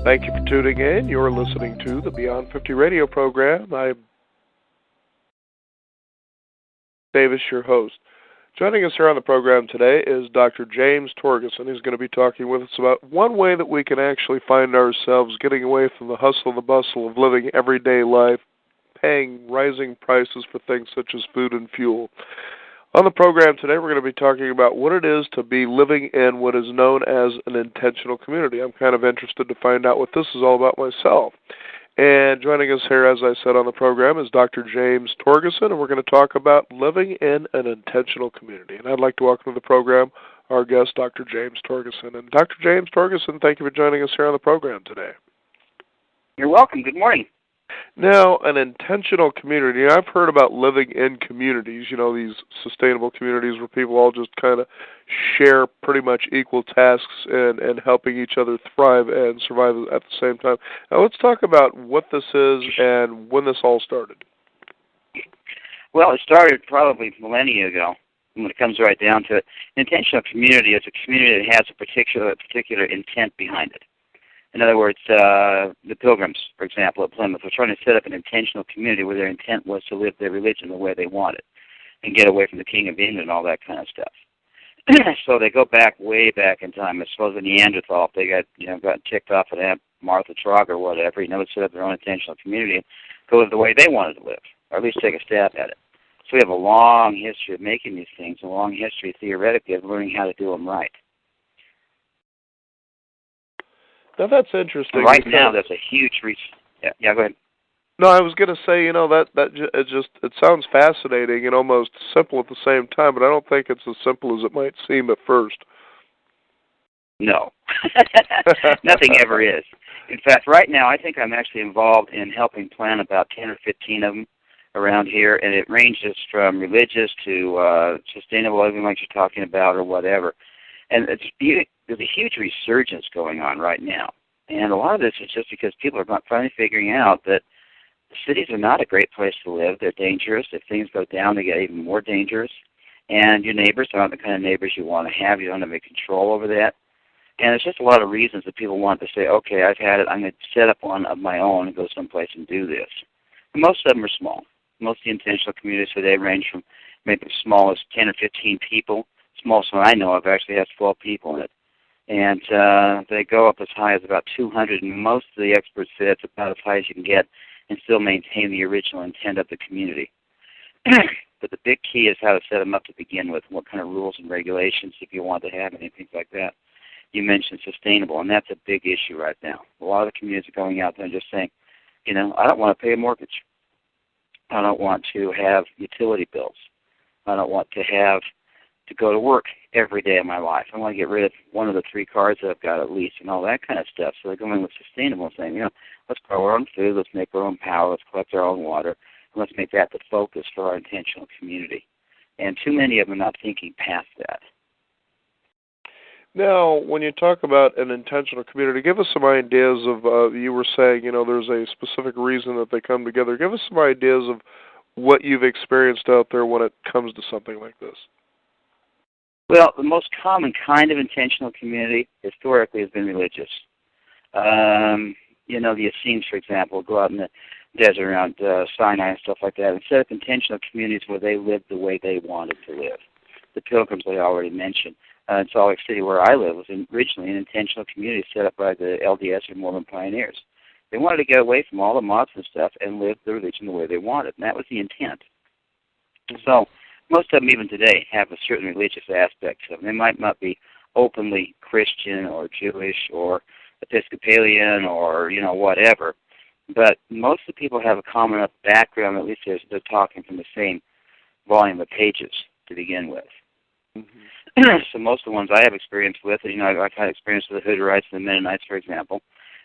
Thank you for tuning in. You're listening to the Beyond 50 radio program. I'm Davis, your host. Joining us here on the program today is Dr. James Torgeson. He's going to be talking with us about one way that we can actually find ourselves getting away from the hustle and the bustle of living everyday life, paying rising prices for things such as food and fuel. On the program today, we're going to be talking about what it is to be living in what is known as an intentional community. I'm kind of interested to find out what this is all about myself. And joining us here, as I said on the program, is Dr. James Torgeson, and we're going to talk about living in an intentional community. And I'd like to welcome to the program our guest, Dr. James Torgeson. And Dr. James Torgeson, thank you for joining us here on the program today. You're welcome. Good morning. Now, an intentional community. I've heard about living in communities, these sustainable communities where people all just kind of share pretty much equal tasks and helping each other thrive and survive at the same time. Now, let's talk about what this is and when this all started. Well, it started probably millennia ago when it comes right down to it. An intentional community is a community that has a particular intent behind it. In other words, the Pilgrims, for example, at Plymouth, were trying to set up an intentional community where their intent was to live their religion the way they wanted and get away from the King of England and all that kind of stuff. So they go way back in time. I suppose the Neanderthal, if they got ticked off at Aunt Martha Trog or whatever, would set up their own intentional community and go live the way they wanted to live, or at least take a stab at it. So we have a long history of making these things, a long history theoretically of learning how to do them right. Now that's interesting. Right now, there's a huge reach. Yeah, go ahead. No, I was going to say, it sounds fascinating and almost simple at the same time, but I don't think it's as simple as it might seem at first. No, nothing ever is. In fact, right now, I think I'm actually involved in helping plan about 10 or 15 of them around here, and it ranges from religious to sustainable living, like you're talking about, or whatever. And there's a huge resurgence going on right now. And a lot of this is just because people are finally figuring out that cities are not a great place to live. They're dangerous. If things go down, they get even more dangerous. And your neighbors aren't the kind of neighbors you want to have. You don't have any control over that. And there's just a lot of reasons that people want to say, okay, I've had it. I'm going to set up one of my own and go someplace and do this. And most of them are small. Most of the intentional communities today range from maybe as small as 10 or 15 people. Smallest one I know of actually has 12 people in it. And they go up as high as about 200, and most of the experts say it's about as high as you can get and still maintain the original intent of the community. But the big key is how to set them up to begin with, what kind of rules and regulations, if you want to have any things like that. You mentioned sustainable, and that's a big issue right now. A lot of the communities are going out there and just saying, I don't want to pay a mortgage. I don't want to have utility bills. I don't want to have to go to work every day of my life. I want to get rid of one of the 3 cars that I've got at least and all that kind of stuff. So they're going with sustainable and saying, let's grow our own food, let's make our own power, let's collect our own water, and let's make that the focus for our intentional community. And too many of them are not thinking past that. Now, when you talk about an intentional community, give us some ideas of, you were saying, there's a specific reason that they come together. Give us some ideas of what you've experienced out there when it comes to something like this. Well, the most common kind of intentional community historically has been religious. The Essenes, for example, go out in the desert around Sinai and stuff like that and set up intentional communities where they lived the way they wanted to live. The Pilgrims, I already mentioned. In Salt Lake City, where I live, was originally an intentional community set up by the LDS or Mormon pioneers. They wanted to get away from all the mobs and stuff and live their religion the way they wanted, and that was the intent. So most of them, even today, have a certain religious aspect to them. They might not be openly Christian or Jewish or Episcopalian or, whatever, but most of the people have a common enough background, at least they're talking from the same volume of pages to begin with. Mm-hmm. So most of the ones I have experience with, I've had experience with the Hutterites and the Mennonites, for example,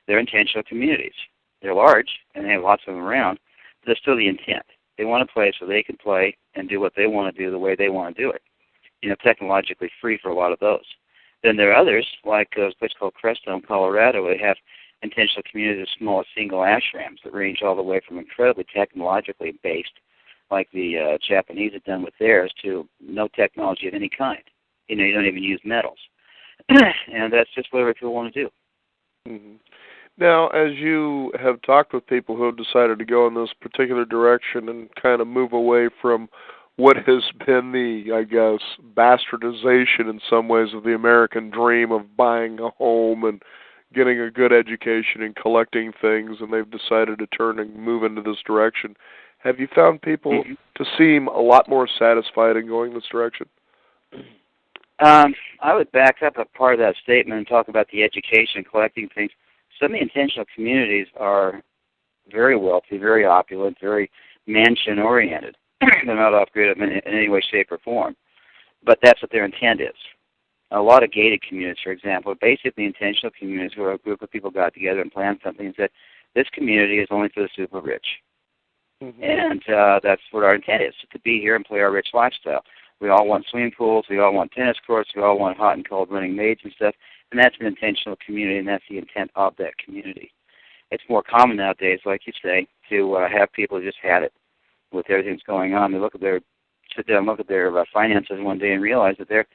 they're intentional communities. They're large, and they have lots of them around, but they're still the intent. They want a place where they can play and do what they want to do the way they want to do it. Technologically free for a lot of those. Then there are others, like a place called Crestone, Colorado, where they have intentional communities of small single ashrams that range all the way from incredibly technologically based, like the Japanese have done with theirs, to no technology of any kind. You don't even use metals. And that's just whatever people want to do. Mm-hmm. Now, as you have talked with people who have decided to go in this particular direction and kind of move away from what has been the, I guess, bastardization in some ways of the American dream of buying a home and getting a good education and collecting things, and they've decided to turn and move into this direction, have you found people to seem a lot more satisfied in going this direction? I would back up a part of that statement and talk about the education, collecting things. Some of the intentional communities are very wealthy, very opulent, very mansion-oriented. They're not off-grid in any way, shape, or form. But that's what their intent is. A lot of gated communities, for example, are basically intentional communities where a group of people got together and planned something and said, this community is only for the super rich. And that's what our intent is, to be here and play our rich lifestyle. We all want swimming pools, we all want tennis courts, we all want hot and cold running maids and stuff, and that's an intentional community, and that's the intent of that community. It's more common nowadays, like you say, to have people who just had it with everything that's going on. They sit down and look at their finances one day and realize that they're,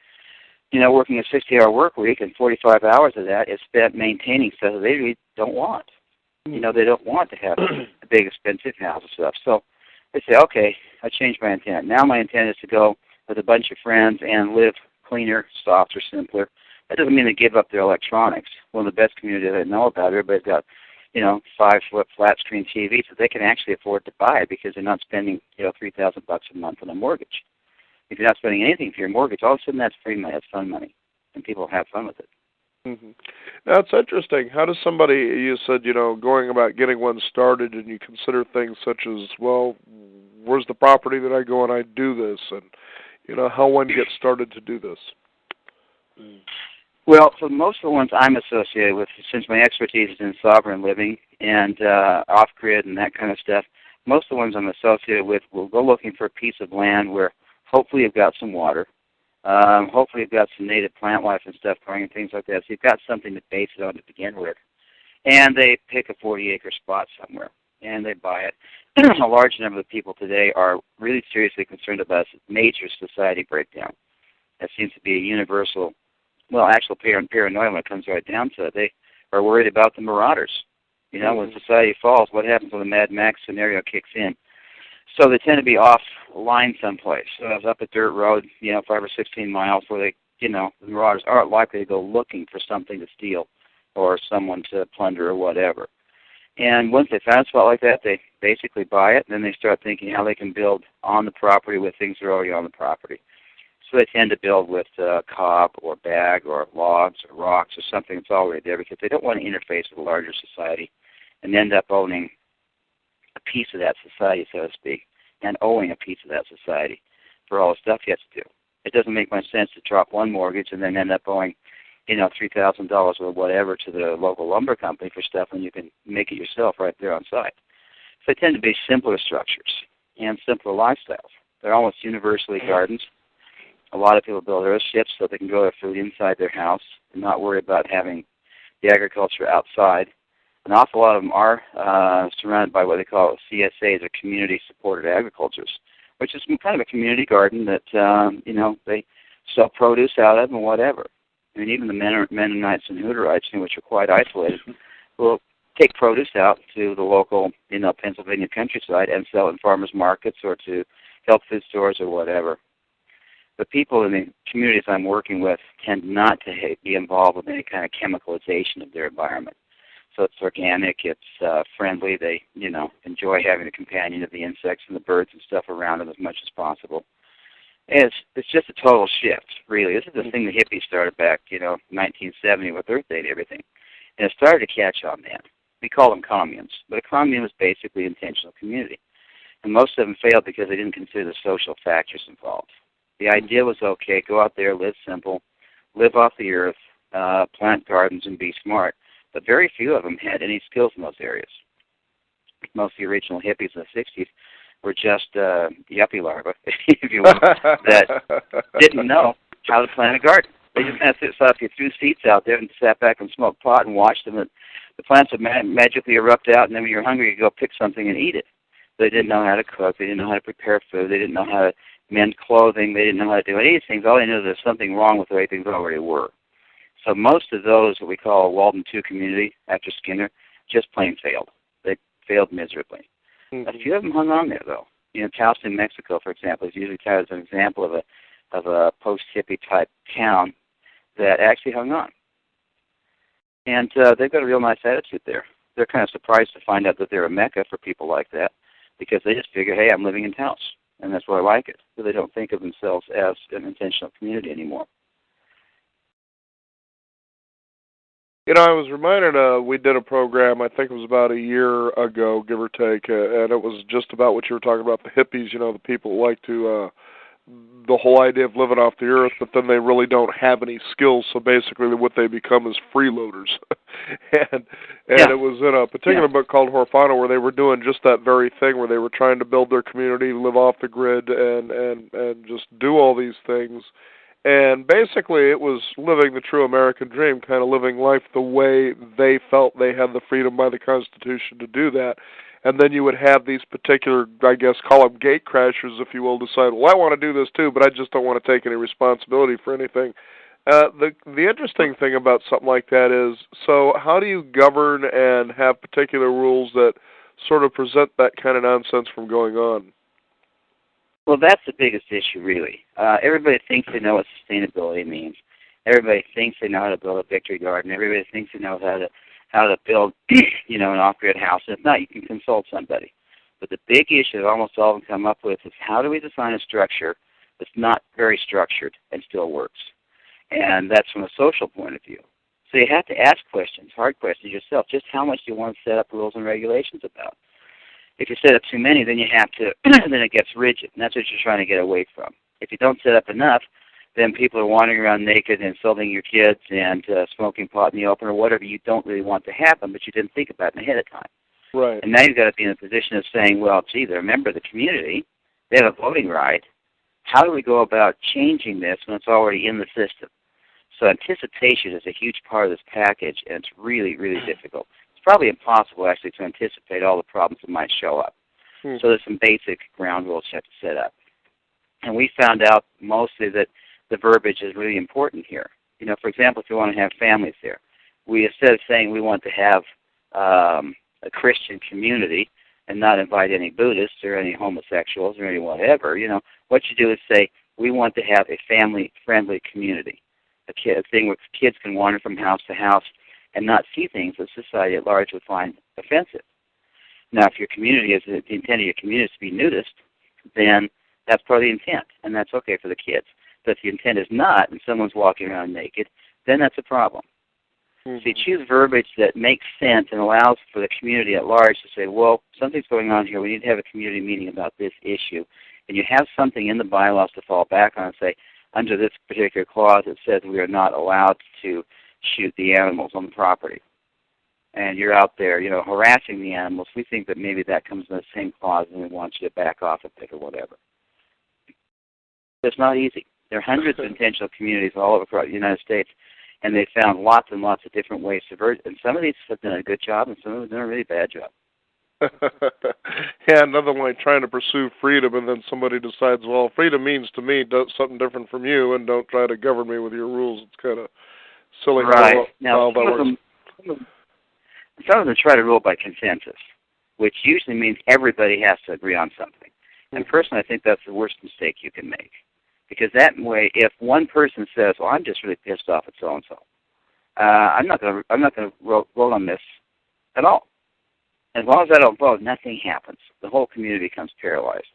working a 60-hour work week, and 45 hours of that is spent maintaining stuff that they really don't want. They don't want to have a big, expensive house and stuff. So they say, okay, I changed my intent. Now my intent is to go with a bunch of friends and live cleaner, softer, simpler. That doesn't mean they give up their electronics. One of the best communities I know about, everybody's got, 5-foot flat screen TVs that they can actually afford to buy because they're not spending, $3,000 a month on a mortgage. If you're not spending anything for your mortgage, all of a sudden that's free money, that's fun money, and people have fun with it. Now, it's interesting. How does somebody, you said, going about getting one started, and you consider things such as, well, where's the property that I go and I do this, and, how one gets started to do this? Well, for most of the ones I'm associated with, since my expertise is in sovereign living and off-grid and that kind of stuff, most of the ones I'm associated with will go looking for a piece of land where hopefully you've got some water, hopefully you've got some native plant life and stuff growing and things like that, so you've got something to base it on to begin with. And they pick a 40-acre spot somewhere, and they buy it. A large number of people today are really seriously concerned about major society breakdown. That seems to be a universal, actual paranoia when it comes right down to it. They are worried about the marauders. When society falls, what happens when the Mad Max scenario kicks in? So they tend to be off-line someplace. So it's up a dirt road, 5 or 16 miles where they, the marauders aren't likely to go looking for something to steal or someone to plunder or whatever. And once they find a spot like that, they basically buy it, and then they start thinking how they can build on the property with things that are already on the property. So they tend to build with cob or bag or logs or rocks or something that's already there because they don't want to interface with a larger society and end up owning a piece of that society, so to speak, and owing a piece of that society for all the stuff you have to do. It doesn't make much sense to drop one mortgage and then end up owing, $3,000 or whatever to the local lumber company for stuff when you can make it yourself right there on site. So they tend to be simpler structures and simpler lifestyles. They're almost universally gardens. A lot of people build earthships so they can grow their food inside their house and not worry about having the agriculture outside. An awful lot of them are surrounded by what they call CSAs, or community-supported agricultures, which is kind of a community garden that, they sell produce out of and whatever. I mean, even the Mennonites and Hutterites, which are quite isolated, will take produce out to the local, Pennsylvania countryside and sell it in farmers markets or to health food stores or whatever. The people in the communities I'm working with tend not to be involved with any kind of chemicalization of their environment. So it's organic, it's friendly. They, enjoy having the companion of the insects and the birds and stuff around them as much as possible. And it's just a total shift, really. This is the thing the hippies started back, 1970 with Earth Day and everything. And it started to catch on then. We call them communes. But a commune was basically intentional community. And most of them failed because they didn't consider the social factors involved. The idea was, okay, go out there, live simple, live off the earth, plant gardens, and be smart. But very few of them had any skills in those areas. Most of the original hippies in the 60s were just yuppie larvae, if you will, that didn't know how to plant a garden. They just kind of thought if you threw seeds out there and sat back and smoked pot and watched them, the plants would magically erupt out, and then when you're hungry, you go pick something and eat it. They didn't know how to cook. They didn't know how to prepare food. They didn't know how to mend clothing. They didn't know how to do any of these things. All they knew was there's something wrong with the way things already were. So most of those, what we call a Walden II community, after Skinner, just plain failed. They failed miserably. Mm-hmm. A few of them hung on there, though. Taos, New Mexico, for example, is usually cited as an example of a post-hippie type town that actually hung on. And they've got a real nice attitude there. They're kind of surprised to find out that they're a mecca for people like that, because they just figure, hey, I'm living in Taos, and that's why I like it. So they don't think of themselves as an intentional community anymore. I was reminded we did a program, I think it was about a year ago, give or take, and it was just about what you were talking about, the hippies, the people who like to, the whole idea of living off the earth, but then they really don't have any skills, so basically what they become is freeloaders. and it was in a particular book called Horfano where they were doing just that very thing, where they were trying to build their community, live off the grid, and just do all these things. And basically it was living the true American dream, kind of living life the way they felt they had the freedom by the Constitution to do that. And then you would have these particular, I guess, call them gate crashers, if you will, decide, well, I want to do this too, but I just don't want to take any responsibility for anything. The interesting thing about something like that is, so how do you govern and have particular rules that sort of prevent that kind of nonsense from going on? Well, that's the biggest issue, really. Everybody thinks they know what sustainability means. Everybody thinks they know how to build a victory garden. Everybody thinks they know how to build, an off-grid house. And if not, you can consult somebody. But the big issue that almost all of them come up with is, how do we design a structure that's not very structured and still works? And that's from a social point of view. So you have to ask questions, hard questions yourself. Just how much do you want to set up rules and regulations about? If you set up too many, then you have to, then it gets rigid, and that's what you're trying to get away from. If you don't set up enough, then people are wandering around naked and insulting your kids and smoking pot in the open or whatever you don't really want to happen, but you didn't think about it ahead of time. Right. And now you've got to be in a position of saying, well, gee, they're a member of the community. They have a voting right. How do we go about changing this when it's already in the system? So anticipation is a huge part of this package, and it's really, really difficult. It's probably impossible, actually, to anticipate all the problems that might show up. So there's some basic ground rules you have to set up. And we found out mostly that the verbiage is really important here. For example, if you want to have families there, we, instead of saying we want to have a Christian community and not invite any Buddhists or any homosexuals or any whatever, what you do is say, we want to have a family-friendly community, a thing where kids can wander from house to house and not see things that society at large would find offensive. Now, if your community is, the intent of your community is to be nudist, then that's part of the intent, and that's okay for the kids. But if the intent is not, and someone's walking around naked, then that's a problem. So you choose verbiage that makes sense and allows for the community at large to say, well, something's going on here. We need to have a community meeting about this issue. And you have something in the bylaws to fall back on and say, under this particular clause, it says we are not allowed to shoot the animals on the property. And you're out there, harassing the animals. We think that maybe that comes in the same clause and we want you to back off a bit or whatever. It's not easy. There are hundreds of intentional communities all over the United States, and they found lots and lots of different ways to subvert. And some of these have done a good job, and some of them have done a really bad job. Yeah, another one trying to pursue freedom, and then somebody decides, well, freedom means to me something different from you, and don't try to govern me with your rules. It's kind of silly right. Now, how that works. Some of them try to rule by consensus, which usually means everybody has to agree on something. And personally, I think that's the worst mistake you can make. Because that way, if one person says, well, I'm just really pissed off at so-and-so, I'm not going to vote on this at all. As long as I don't vote, nothing happens. The whole community becomes paralyzed.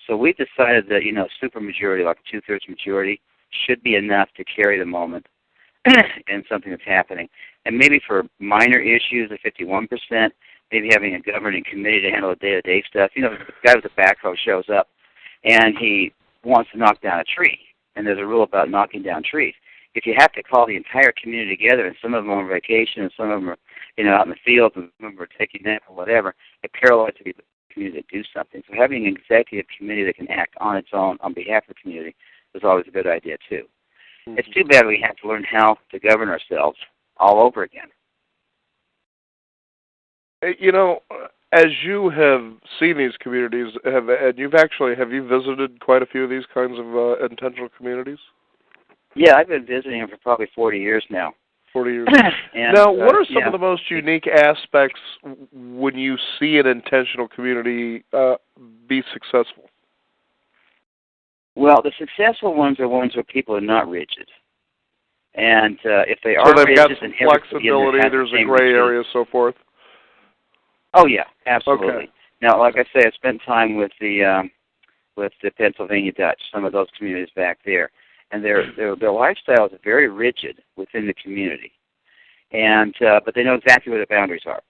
So we've decided that, supermajority, like a 2/3 majority, should be enough to carry the moment in something that's happening. And maybe for minor issues, the 51%, maybe having a governing committee to handle the day-to-day stuff. The guy with the backhoe shows up, and he wants to knock down a tree, and there's a rule about knocking down trees. If you have to call the entire community together, and some of them are on vacation, and some of them are, out in the field, and some of them are taking a nap or whatever, it paralyzes the community to do something. So having an executive committee that can act on its own on behalf of the community is always a good idea, too. Mm-hmm. It's too bad we have to learn how to govern ourselves all over again. As you have seen these communities, have you visited quite a few of these kinds of intentional communities? Yeah, I've been visiting them for probably 40 years now. 40 years. And, now, what are some of the most unique aspects when you see an intentional community be successful? Well, the successful ones are ones where people are not rigid. And if they are so they've rigid, got some flexibility, there's a gray area, so forth? Oh, yeah, absolutely. Okay. Now, like I say, I spent time with the Pennsylvania Dutch, some of those communities back there. And their lifestyle is very rigid within the community. And but they know exactly where the boundaries are.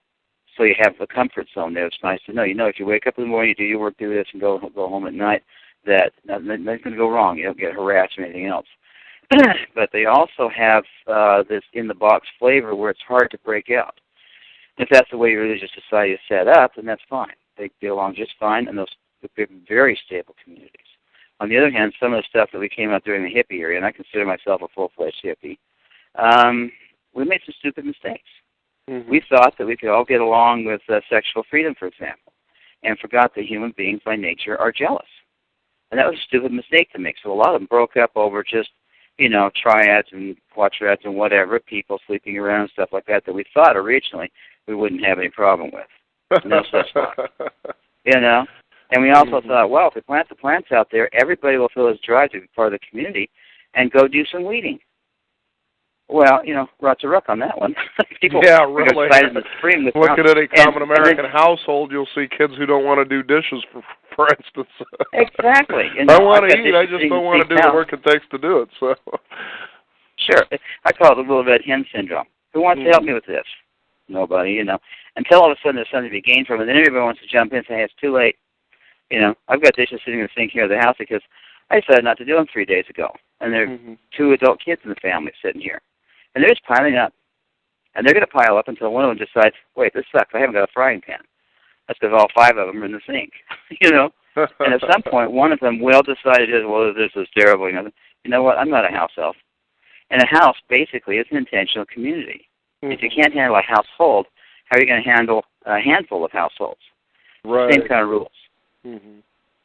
So you have a comfort zone there. It's nice to know. You know, if you wake up in the morning, you do your work, do this, and go home at night, that nothing's going to go wrong. You don't get harassed or anything else. But they also have this in-the-box flavor where it's hard to break out. If that's the way your religious society is set up, then that's fine. They get along just fine, and those are very stable communities. On the other hand, some of the stuff that we came out during the hippie era, and I consider myself a full-fledged hippie, we made some stupid mistakes. Mm-hmm. We thought that we could all get along with sexual freedom, for example, and forgot that human beings by nature are jealous. And that was a stupid mistake to make. So a lot of them broke up over just, you know, triads and quadrats and whatever, people sleeping around and stuff like that we thought originally we wouldn't have any problem with. No such thought. You know? And we also thought, well, if we plant the plants out there, everybody will feel his drive to be part of the community and go do some weeding. Well, you know, rot to ruck on that one. People really. Excited in the spring with look at any common American household, you'll see kids who don't want to do dishes, for instance. Exactly. You know, I want to eat, I just don't want to do the work it takes to do it. So. Sure. I call it the little red hen syndrome. Who wants to help me with this? Nobody, you know. Until all of a sudden there's something to be gained from it, then everybody wants to jump in and say, hey, it's too late. You know, I've got dishes sitting in the sink here at the house because I decided not to do them 3 days ago. And there are 2 adult kids in the family sitting here. And they're just piling up. And they're going to pile up until one of them decides, wait, this sucks. I haven't got a frying pan. That's because all 5 of them are in the sink, you know. And at some point, one of them will decide, well, this is terrible. You know what? I'm not a house elf. And a house, basically, is an intentional community. If you can't handle a household, how are you going to handle a handful of households? Right. Same kind of rules.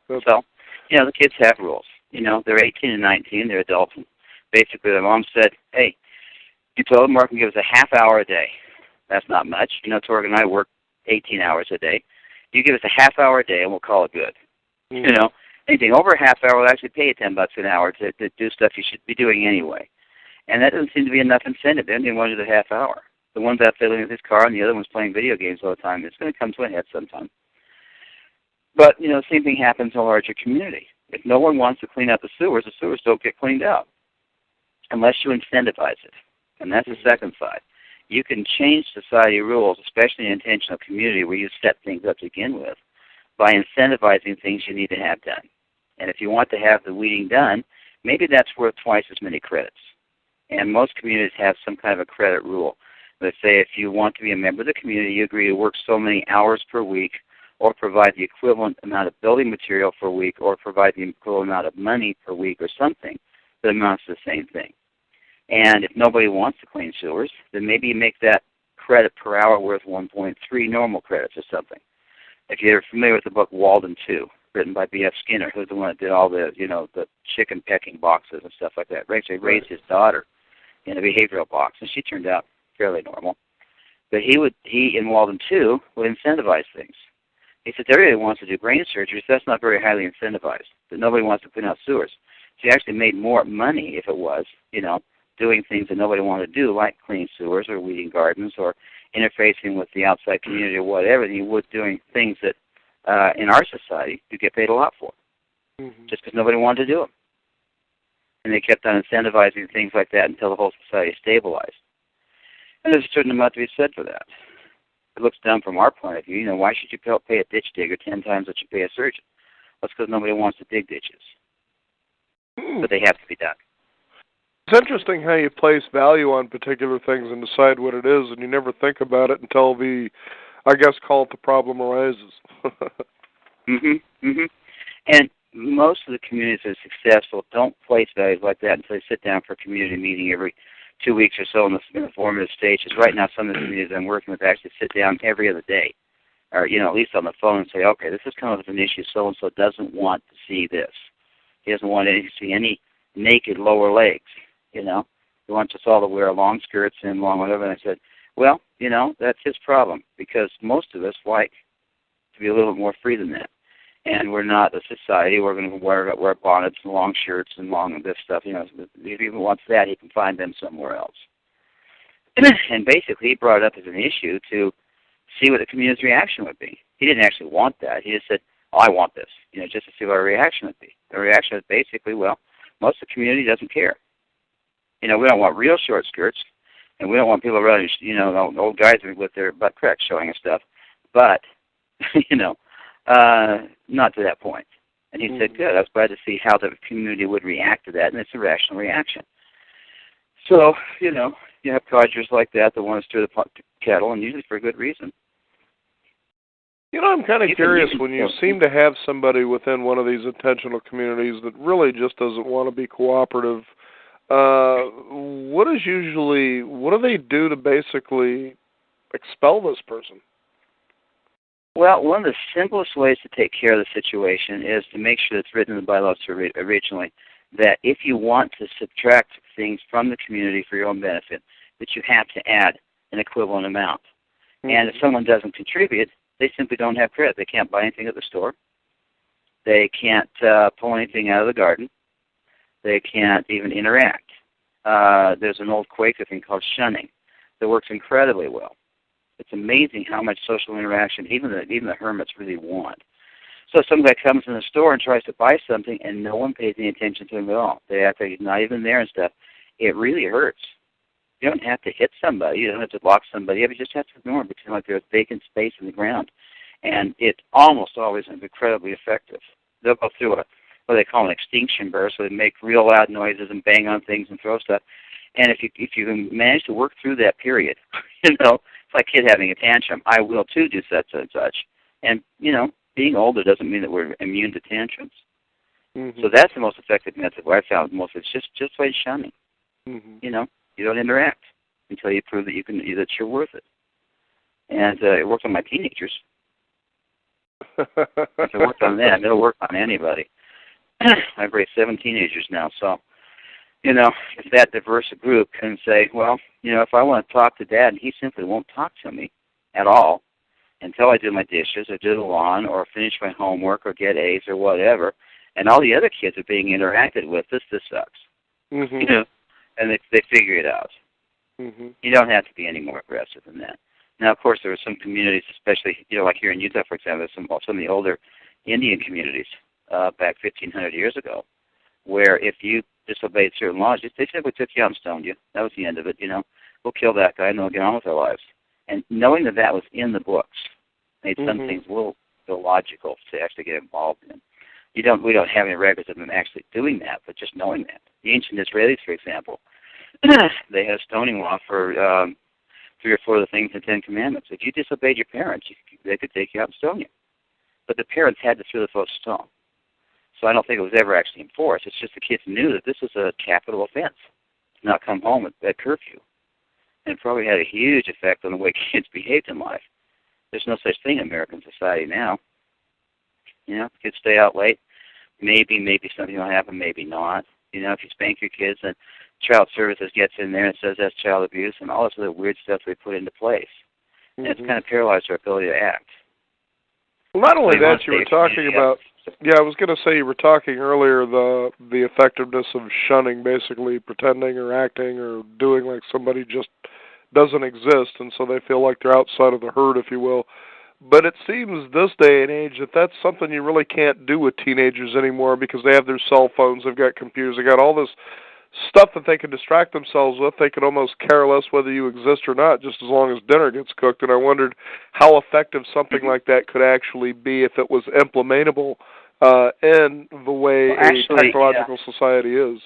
So, you know, the kids have rules. You know, they're 18 and 19. They're adults. And basically, their mom said, hey, you told them Mark can give us a half hour a day. That's not much. You know, Torg and I work 18 hours a day. You give us a half hour a day, and we'll call it good. You know, anything over a half hour will actually pay you $10 an hour to do stuff you should be doing anyway. And that doesn't seem to be enough incentive. They don't even want to do the half hour. The one's out fiddling with his car, and the other one's playing video games all the time. It's going to come to a head sometime. But, you know, the same thing happens in a larger community. If no one wants to clean up the sewers don't get cleaned out unless you incentivize it. And that's the second side. You can change society rules, especially in an intentional community where you set things up to begin with, by incentivizing things you need to have done. And if you want to have the weeding done, maybe that's worth twice as many credits. And most communities have some kind of a credit rule. Let's say if you want to be a member of the community, you agree to work so many hours per week or provide the equivalent amount of building material per week or provide the equivalent amount of money per week or something that amounts to the same thing. And if nobody wants to clean sewers, then maybe you make that credit per hour worth 1.3 normal credits or something. If you're familiar with the book Walden 2, written by B.F. Skinner, who's the one that did all the, you know, the chicken pecking boxes and stuff like that. He raised his daughter in a behavioral box, and she turned out fairly normal. But he in Walden 2 would incentivize things. He said everybody wants to do brain surgery, so that's not very highly incentivized. But nobody wants to clean out sewers. So you actually made more money if it was, you know, doing things that nobody wanted to do, like cleaning sewers or weeding gardens or interfacing with the outside community or whatever, than you would doing things that in our society you get paid a lot for, just because nobody wanted to do them. And they kept on incentivizing things like that until the whole society stabilized. And there's a certain amount to be said for that. It looks dumb from our point of view. You know, why should you pay a ditch digger 10 times what you pay a surgeon? That's because nobody wants to dig ditches. But they have to be done. It's interesting how you place value on particular things and decide what it is, and you never think about it until I guess call it the problem arises. And most of the communities that are successful don't place values like that until they sit down for a community meeting every 2 weeks or so in the formative stages. Right now, some of the communities I'm working with actually sit down every other day, or, you know, at least on the phone and say, okay, this is kind of an issue so-and-so doesn't want to see this. He doesn't want to see any naked lower legs, you know. He wants us all to wear long skirts and long whatever. And I said, well, that's his problem, because most of us like to be a little bit more free than that. And we're not a society. We're going to wear bonnets and long shirts and long this stuff. If he even wants that, he can find them somewhere else. And basically, he brought it up as an issue to see what the community's reaction would be. He didn't actually want that. He just said, oh, I want this, just to see what our reaction would be. The reaction is basically, well, most of the community doesn't care. We don't want real short skirts, and we don't want people running, old guys with their butt cracks showing and stuff. But, not to that point. And he said, good, I was glad to see how the community would react to that, and it's a rational reaction. So, you have codgers like that want to stir the kettle, and usually for a good reason. I'm kind of curious, when you seem to have somebody within one of these intentional communities that really just doesn't want to be cooperative, what do they do to basically expel this person? Well, one of the simplest ways to take care of the situation is to make sure it's written in the bylaws originally that if you want to subtract things from the community for your own benefit, that you have to add an equivalent amount. Mm-hmm. And if someone doesn't contribute, they simply don't have credit. They can't buy anything at the store. They can't pull anything out of the garden. They can't even interact. There's an old Quaker thing called shunning that works incredibly well. It's amazing how much social interaction even the hermits really want. So some guy comes in the store and tries to buy something, and no one pays any attention to him at all. They act like he's not even there and stuff. It really hurts. You don't have to hit somebody. You don't have to lock somebody up. You just have to ignore them, pretend like there's vacant space in the ground. And it's almost always incredibly effective. They'll go through what they call an extinction burst, so they make real loud noises and bang on things and throw stuff. And if you can manage to work through that period, it's like a kid having a tantrum. I will too do such and such. And being older doesn't mean that we're immune to tantrums. Mm-hmm. So that's the most effective method. What I found most is just by shunning. Mm-hmm. You don't interact until you prove that that you're worth it. And it worked on my teenagers. If it worked on them, it'll work on anybody. I've raised 7 teenagers now, so if that diverse a group can say, well, if I want to talk to Dad, he simply won't talk to me at all until I do my dishes or do the lawn or finish my homework or get A's or whatever, and all the other kids are being interacted with. This sucks. Mm-hmm. And they figure it out. Mm-hmm. You don't have to be any more aggressive than that. Now, of course, there are some communities, especially like here in Utah, for example, some of the older Indian communities back 1,500 years ago, where if you disobeyed certain laws, they simply took you out and stoned you. That was the end of it. We'll kill that guy and they'll get on with their lives. And knowing that was in the books made some things a little illogical to actually get involved in. We don't have any records of them actually doing that, but just knowing that. The ancient Israelis, for example, they had a stoning law for 3 or 4 of the things in the 10 Commandments. If you disobeyed your parents, they could take you out and stone you. But the parents had to throw the first stone. So I don't think it was ever actually enforced. It's just the kids knew that this was a capital offense, to not come home at curfew. And it probably had a huge effect on the way kids behaved in life. There's no such thing in American society now. Kids stay out late. Maybe something will happen, maybe not. If you spank your kids, and child services gets in there and says that's child abuse, and all this other weird stuff we put into place. Mm-hmm. And it's kind of paralyzed our ability to act. Well, not only that, you were talking about, I was going to say you were talking earlier the effectiveness of shunning, basically pretending or acting or doing like somebody just doesn't exist, and so they feel like they're outside of the herd, if you will. But it seems this day and age that that's something you really can't do with teenagers anymore because they have their cell phones, they've got computers, they've got all this stuff that they can distract themselves with. They can almost care less whether you exist or not, just as long as dinner gets cooked. And I wondered how effective something like that could actually be if it was implementable in the way a technological society is.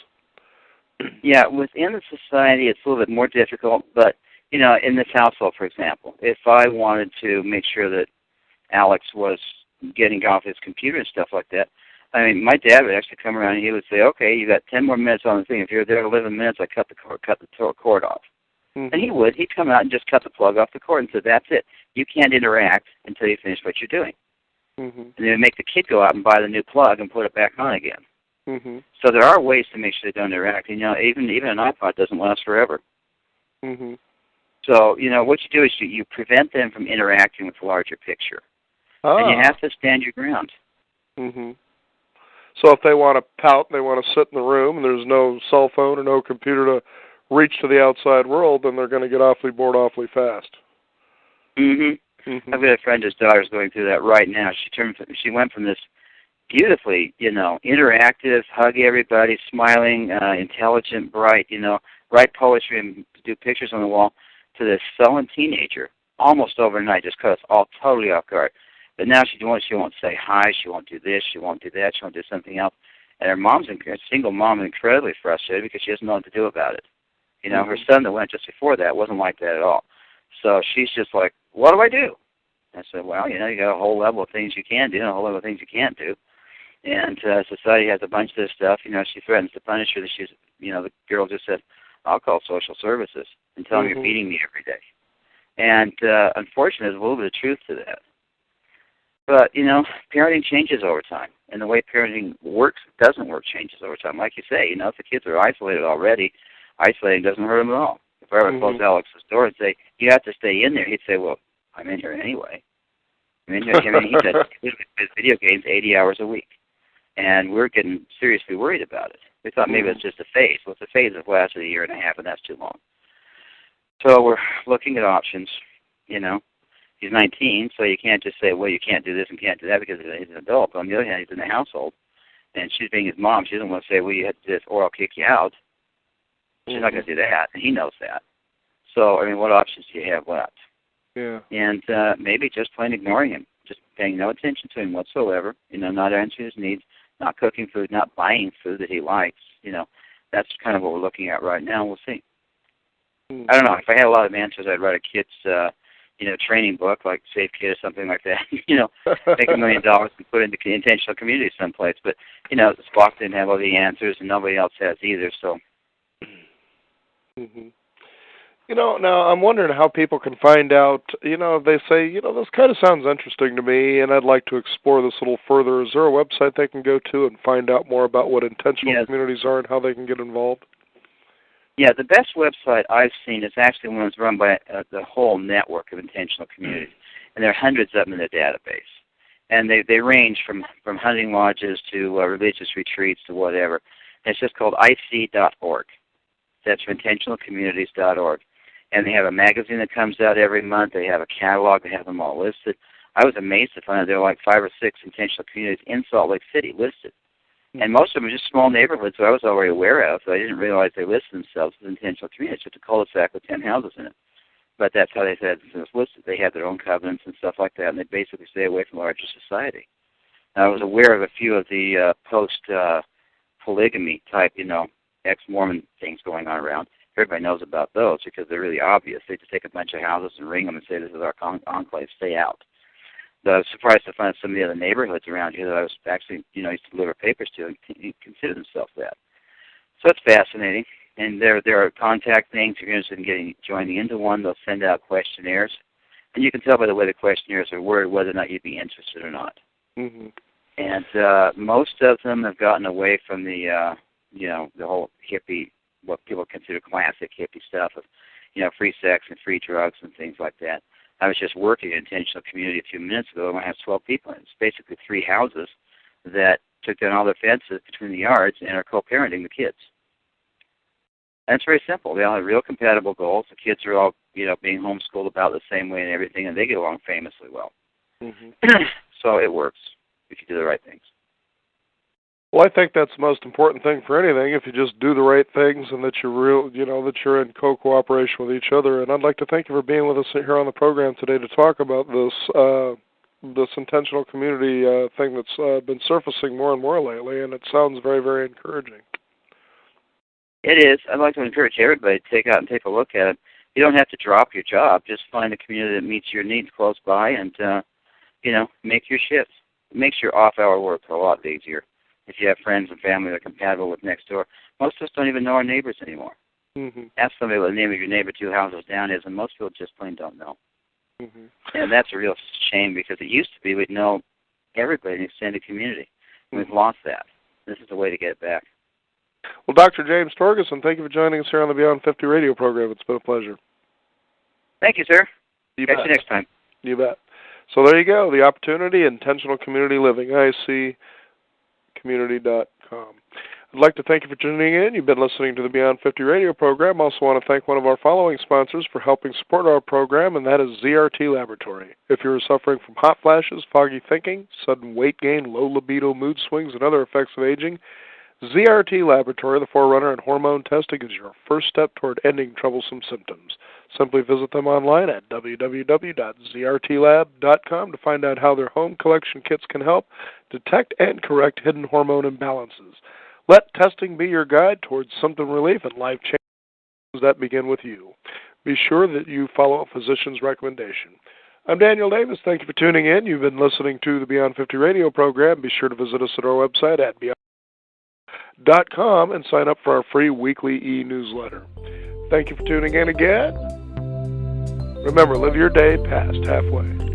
Yeah, within the society it's a little bit more difficult, but in this household, for example, if I wanted to make sure that Alex was getting off his computer and stuff like that, my dad would actually come around and he would say, okay, you got 10 more minutes on the thing. If you're there 11 minutes, I cut the cord off. Mm-hmm. And he'd come out and just cut the plug off the cord and say, that's it. You can't interact until you finish what you're doing. Mm-hmm. And then make the kid go out and buy the new plug and put it back on again. Mhm. So there are ways to make sure they don't interact. You know, even an iPod doesn't last forever. Mhm. So, you know, what you do is you prevent them from interacting with the larger picture. And you Ah. have to stand your ground. Mhm. So if they want to pout, they want to sit in the room, and there's no cell phone or no computer to reach to the outside world, then they're going to get awfully bored awfully fast. Mhm. I've Mhm. got a friend whose daughter's going through that right now. She went from this beautifully, you know, interactive, hug everybody, smiling, intelligent, bright, you know, write poetry and do pictures on the wall, to this sullen teenager almost overnight. Just caught us all totally off guard. But now she won't say hi, she won't do this, she won't do that, she won't do something else. And her mom's a single mom, incredibly frustrated because she doesn't know what to do about it. You know, her son that went just before that wasn't like that at all. So she's just like, what do I do? I said, well, you know, you got a whole level of things you can do and a whole level of things you can't do. And society has a bunch of this stuff. You know, she threatens to punish her. That she's, you know, the girl just said, I'll call social services and tell them you're beating me every day. And unfortunately, there's a little bit of truth to that. But, you know, parenting changes over time. And the way parenting works, doesn't work, changes over time. Like you say, you know, if the kids are isolated already, isolating doesn't hurt them at all. If I ever close Alex's door and say, you have to stay in there, he'd say, well, I'm in here anyway. I'm in here. I mean, he plays video games 80 hours a week. And we're getting seriously worried about it. We thought maybe it's just a phase. Well, it's a phase that lasted a year and a half, and that's too long. So we're looking at options, you know. He's 19, so you can't just say, well, you can't do this and can't do that because he's an adult. But on the other hand, he's in the household, and she's being his mom. She doesn't want to say, well, you have to do this or I'll kick you out. She's not going to do that, and he knows that. So, I mean, what options do you have left? Yeah. And maybe just plain ignoring him, just paying no attention to him whatsoever, you know, not answering his needs, not cooking food, not buying food that he likes. You know, that's kind of what we're looking at right now. We'll see. I don't know. If I had a lot of answers, I'd write a kid's, you know, training book like Safe Kid or something like that. You know, make $1 million and put it into intentional community someplace. But, you know, Spock didn't have all the answers, and nobody else has either. So. Mhm. You know, now I'm wondering how people can find out, you know, if they say, you know, this kind of sounds interesting to me and I'd like to explore this a little further. Is there a website they can go to and find out more about what intentional communities are and how they can get involved? Yeah, the best website I've seen is actually one that's run by the whole network of intentional communities, and there are hundreds of them in the database. And they range from hunting lodges to religious retreats to whatever. And it's just called IC.org. That's for intentionalcommunities.org. And they have a magazine that comes out every month. They have a catalog. They have them all listed. I was amazed to find out there were like 5 or 6 intentional communities in Salt Lake City listed. And most of them are just small neighborhoods that I was already aware of, so I didn't realize they listed themselves as intentional communities, just a cul-de-sac with 10 houses in it. But that's how they said it was listed. They have their own covenants and stuff like that, and they basically stay away from larger society. Now, I was aware of a few of the post-polygamy type, you know, ex-Mormon things going on around. Everybody knows about those because they're really obvious. They just take a bunch of houses and ring them and say, this is our enclave, stay out. But I was surprised to find some of the other neighborhoods around here that I was actually, you know, used to deliver papers to and consider themselves that. So it's fascinating. And there are contact things. If you're interested in joining into one, they'll send out questionnaires. And you can tell by the way the questionnaires are worded whether or not you'd be interested or not. Mm-hmm. And most of them have gotten away from the, you know, the whole hippie, what people consider classic hippie stuff of, you know, free sex and free drugs and things like that. I was just working in an intentional community a few minutes ago, and I have 12 people in it. It's basically 3 houses that took down all their fences between the yards and are co-parenting the kids. And it's very simple. They all have real compatible goals. The kids are all, you know, being homeschooled about the same way and everything, and they get along famously well. Mm-hmm. So it works if you do the right things. Well, I think that's the most important thing for anything. If you just do the right things and that you're that you're in cooperation with each other. And I'd like to thank you for being with us here on the program today to talk about this intentional community thing that's been surfacing more and more lately. And it sounds very, very encouraging. It is. I'd like to encourage everybody to take out and take a look at it. You don't have to drop your job. Just find a community that meets your needs close by, and you know, make your shifts. It makes your off-hour work a lot easier. If you have friends and family that are compatible with next door. Most of us don't even know our neighbors anymore. Mm-hmm. Ask somebody what the name of your neighbor 2 houses down is, and most people just plain don't know. Mm-hmm. And that's a real shame because it used to be we'd know everybody in the extended community, and we've lost that. this is the way to get it back. Well, Dr. James Torgerson, thank you for joining us here on the Beyond 50 radio program. It's been a pleasure. Thank you, sir. You Catch bet. you next time. You bet. So there you go, the opportunity, intentional community living, ICCommunity.com. I'd like to thank you for tuning in. You've been listening to the Beyond 50 radio program. I also want to thank one of our following sponsors for helping support our program, and that is ZRT Laboratory. If you're suffering from hot flashes, foggy thinking, sudden weight gain, low libido, mood swings, and other effects of aging, ZRT Laboratory, the forerunner in hormone testing, is your first step toward ending troublesome symptoms. Simply visit them online at www.zrtlab.com to find out how their home collection kits can help detect and correct hidden hormone imbalances. Let testing be your guide towards symptom relief and life changes that begin with you. Be sure that you follow a physician's recommendation. I'm Daniel Davis. Thank you for tuning in. You've been listening to the Beyond 50 radio program. Be sure to visit us at our website at beyond.com and sign up for our free weekly e-newsletter. Thank you for tuning in again. Remember, live your day past halfway.